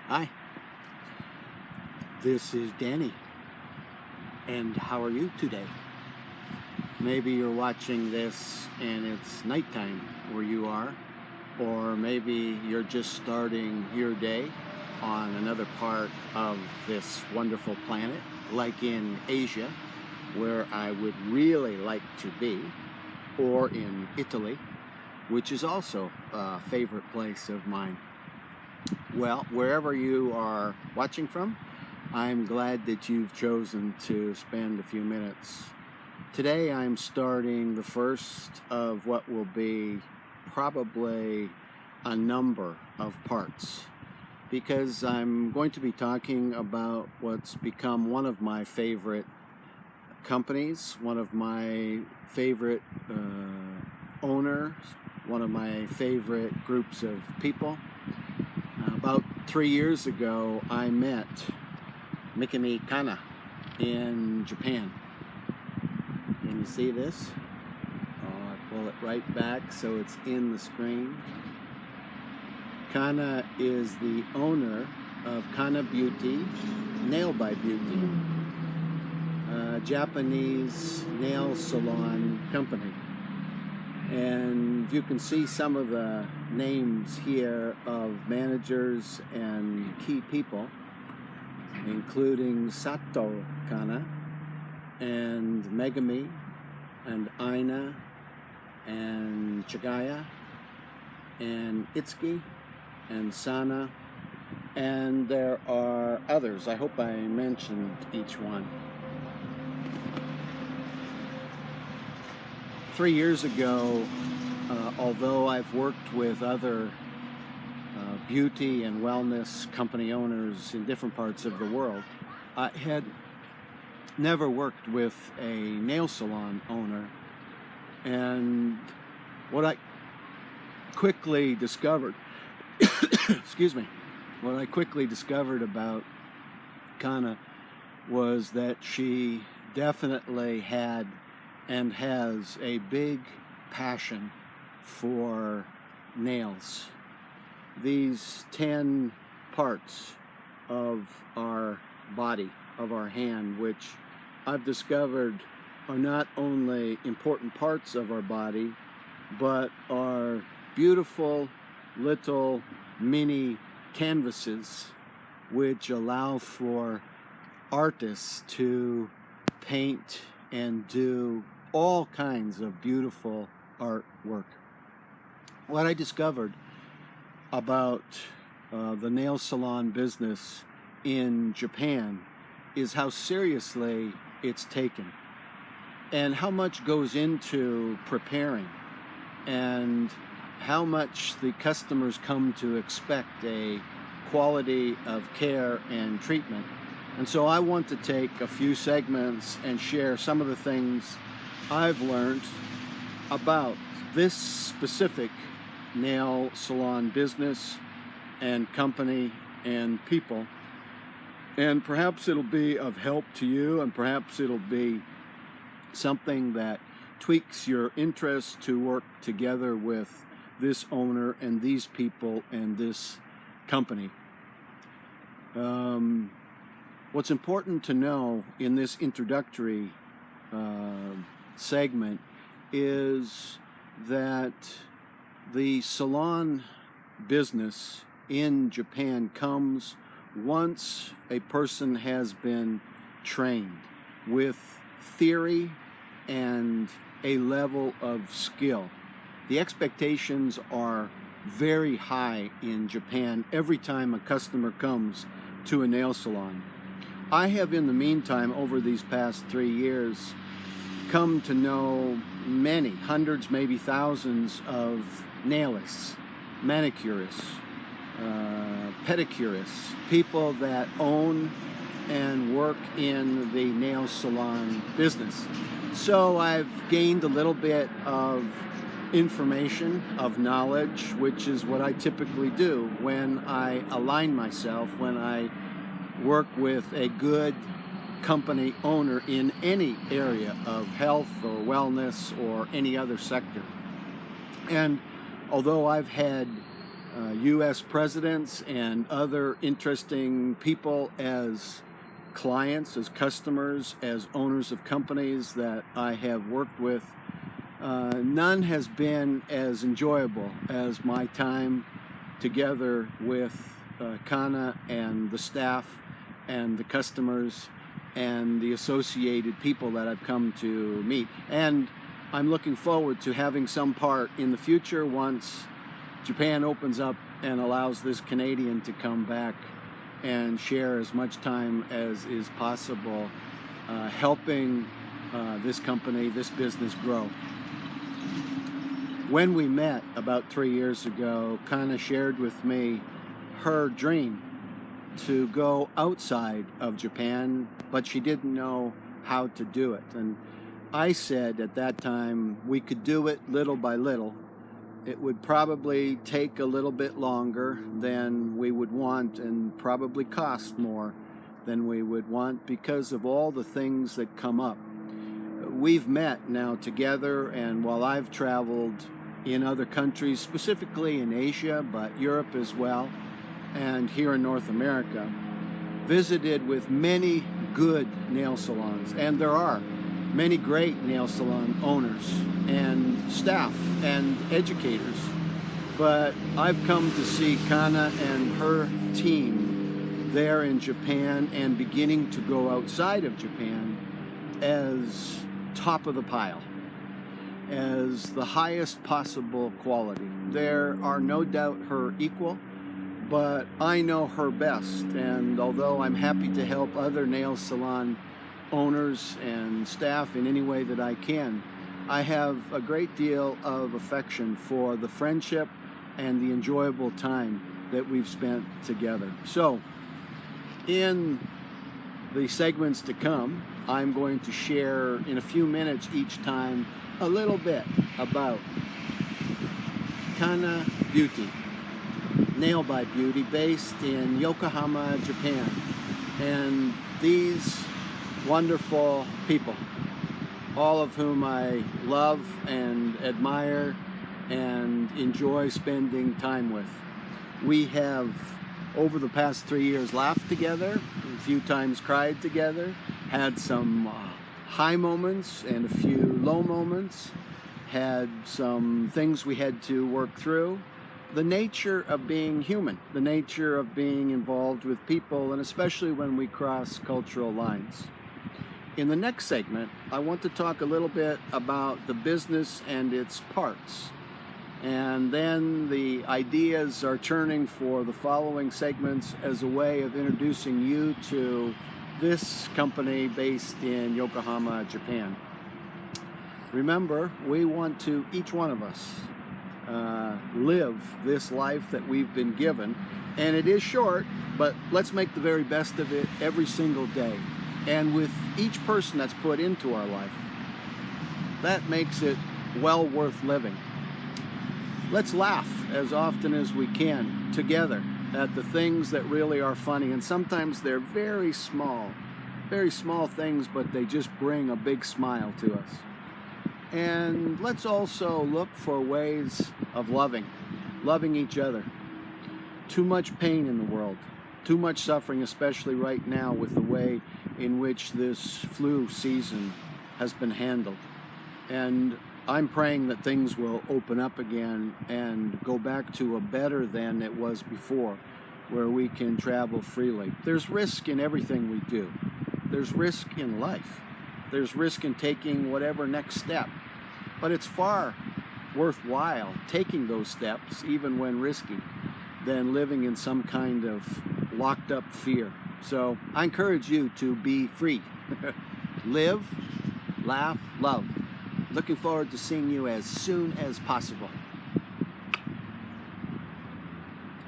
Hi, this is Danny, and how are you today? Maybe you're watching this and it's nighttime where you are, or maybe you're just starting your day on another part of this wonderful planet, like in Asia, where I would really like to be, or in Italy, which is also a favorite place of mine. Well, wherever you are watching from, I'm glad that you've chosen to spend a few minutes. Today I'm starting the first of what will be probably a number of parts, because I'm going to be talking about what's become one of my favorite companies, one of my favorite owners, one of my favorite groups of people. About 3 years ago, I met KANNA in Japan. Can you see this? Oh, I pull it right back so it's in the screen. KANNA is the owner of KANNA Beauty, Nail by Beauty, a Japanese nail salon company. And you can see some of the names here of managers and key people, including Sato KANNA and Megami and Aina and Chagaya and Itsuki and Sana, and there are others. I hope I mentioned each one. 3 years ago, although I've worked with other beauty and wellness company owners in different parts of the world, I had never worked with a nail salon owner. And what I quickly discovered, what I quickly discovered about KANNA was that she definitely had and has a big passion for nails. These 10 parts of our body, of our hand, which I've discovered are not only important parts of our body, but are beautiful little mini canvases which allow for artists to paint and do all kinds of beautiful artwork. What I discovered about the nail salon business in Japan is how seriously it's taken and how much goes into preparing and how much the customers come to expect a quality of care and treatment. And so I want to take a few segments and share some of the things I've learned about this specific nail salon business and company and people. And perhaps it'll be of help to you, and perhaps it'll be something that tweaks your interest to work together with this owner and these people and this company. What's important to know in this introductory segment is that the salon business in Japan comes once a person has been trained with theory and a level of skill. The expectations are very high in Japan every time a customer comes to a nail salon. I have, in the meantime, over these past 3 years, come to know many, hundreds, maybe thousands of nailists, manicurists, pedicurists, people that own and work in the nail salon business. So I've gained a little bit of information, of knowledge, which is what I typically do when I align myself, when I work with a good company owner in any area of health or wellness or any other sector. And although I've had U.S. presidents and other interesting people as clients, as customers, as owners of companies that I have worked with. None has been as enjoyable as my time together with KANNA and the staff and the customers and the associated people that I've come to meet. And I'm looking forward to having some part in the future once Japan opens up and allows this Canadian to come back and share as much time as is possible helping this company, this business grow. When we met about 3 years ago, KANNA shared with me her dream to go outside of Japan, but she didn't know how to do it. And I said at that time we could do it little by little. It would probably take a little bit longer than we would want and probably cost more than we would want because of all the things that come up. We've met now together, and while I've traveled in other countries, specifically in Asia, but Europe as well, and here in North America, visited with many good nail salons, and there are many great nail salon owners and staff and educators. But I've come to see KANNA and her team there in Japan and beginning to go outside of Japan as top of the pile, as the highest possible quality. There are no doubt her equal, but I know her best, and although I'm happy to help other nail salon owners and staff in any way that I can, I have a great deal of affection for the friendship and the enjoyable time that we've spent together. So, in the segments to come, I'm going to share in a few minutes each time a little bit about KANNA Beauty, Nail by Beauty, based in Yokohama, Japan. And these wonderful people, all of whom I love and admire and enjoy spending time with. We have, over the past 3 years, laughed together, a few times cried together, had some high moments and a few low moments, had some things we had to work through. The nature of being human, the nature of being involved with people, and especially when we cross cultural lines. In the next segment, I want to talk a little bit about the business and its parts. And then the ideas are turning for the following segments as a way of introducing you to this company based in Yokohama, Japan. Remember, we want to, each one of us, live this life that we've been given. And it is short, but let's make the very best of it every single day. And with each person that's put into our life, that makes it well worth living. Let's laugh as often as we can together at the things that really are funny. And sometimes they're very small things, but they just bring a big smile to us. And let's also look for ways of loving each other. Too much pain in the world, too much suffering, especially right now with the way in which this flu season has been handled. And I'm praying that things will open up again and go back to a better than it was before, where we can travel freely. There's risk in everything we do. There's risk in life. There's risk in taking whatever next step. But it's far worthwhile taking those steps, even when risky, than living in some kind of locked up fear. So I encourage you to be free. Live, laugh, love. Looking forward to seeing you as soon as possible.